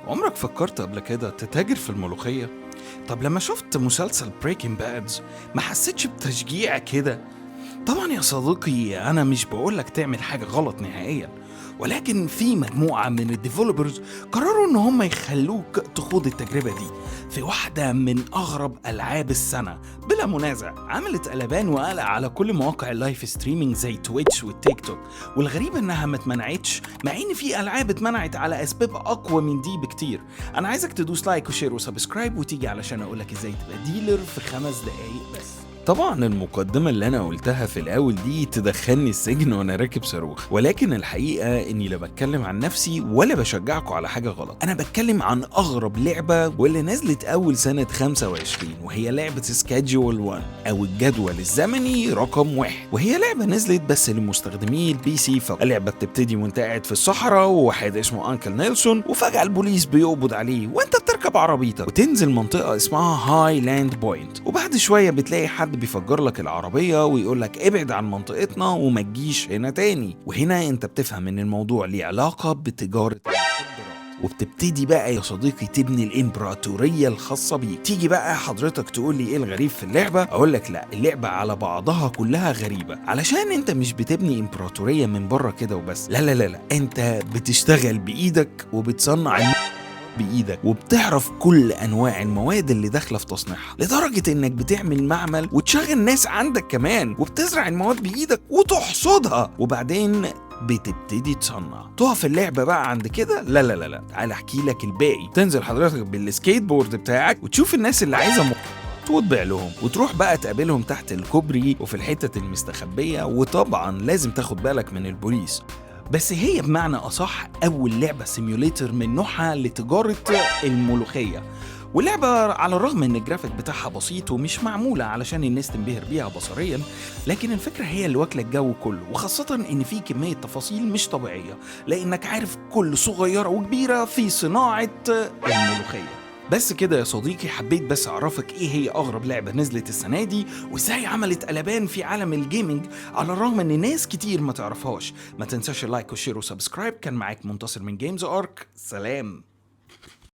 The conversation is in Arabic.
عمرك فكرت قبل كده تتاجر في الملوخية؟ طب لما شفت مسلسل بريكنج بادز ما حسيتش بتشجيع كده؟ طبعا يا صديقي أنا مش بقولك تعمل حاجة غلط نهائيا، ولكن في مجموعة من الديفلوبرز قرروا إن هم يخلوك تخوض التجربة دي في واحدة من أغرب ألعاب السنة بلا منازع. عملت قلبان وقلق على كل مواقع اللايف ستريمينج زي تويتش والتيك توك، والغريب إنها ما اتمنعتش مع إن في ألعاب اتمنعت على أسباب أقوى من دي بكتير. أنا عايزك تدوس لايك وشير وسبسكرايب وتيجي علشان أقولك إزاي تبقى ديلر في 5 دقايق بس. طبعا المقدمة اللي أنا قلتها في الأول دي تدخلني السجن وأنا راكب صاروخ، ولكن الحقيقة إني لا بتكلم عن نفسي ولا بشجعكم على حاجة غلط. أنا بتكلم عن أغرب لعبة واللي نزلت أول سنة 25، وهي لعبة سكادجول 1 أو الجدول الزمني رقم 1. وهي لعبة نزلت بس لمستخدمي البي سي فقط. اللعبة بتبتدي وأنت قاعد في الصحراء وواحد اسمه أنكل نيلسون، وفجأة البوليس بيقبض عليه وأنت بتركب عربيتك وتنزل منطقة اسمها هاي لاند بوينت، وبعد شوية بتلاقي حد بيفجر لك العربية ويقول لك ابعد عن منطقتنا وما تجيش هنا تاني. وهنا انت بتفهم ان الموضوع ليه علاقة بتجارة المخدرات، وبتبتدي بقى يا صديقي تبني الامبراطورية الخاصة بيك. تيجي بقى حضرتك تقول لي ايه الغريب في اللعبة؟ اقول لك لا، اللعبة على بعضها كلها غريبة، علشان انت مش بتبني امبراطورية من بره كده وبس، لا لا لا لا، انت بتشتغل بايدك وبتصنع بإيدك، وبتعرف كل أنواع المواد اللي داخلة في تصنيعها، لدرجة إنك بتعمل معمل وتشغل ناس عندك كمان، وبتزرع المواد بإيدك وتحصدها، وبعدين بتبتدي تصنع. تقف اللعبة بقى عند كده؟ لا لا لا لا، تعال احكي لك الباقي. تنزل حضرتك بالسكيت بورد بتاعك وتشوف الناس اللي عايزة وتبيع لهم، وتروح بقى تقابلهم تحت الكوبري وفي الحتة المستخبية، وطبعا لازم تاخد بالك من البوليس. بس هي بمعنى أصح أول لعبة سيميوليتر من نوعها لتجارة الملوخية. واللعبة على الرغم ان الجرافيك بتاعها بسيط ومش معمولة علشان الناس تنبهر بيها بصريا، لكن الفكرة هي اللي واكلة الجو كله، وخاصة ان في كمية تفاصيل مش طبيعية لانك عارف كل صغيرة وكبيرة في صناعة الملوخية. بس كده يا صديقي، حبيت بس اعرفك ايه هي اغرب لعبة نزلت السنة دي وازاي عملت قلبان في عالم الجيمنج على الرغم ان ناس كتير ما تعرفهاش. ما تنساش اللايك والشير وسبسكرايب. كان معاك منتصر من جيمز ارك، سلام.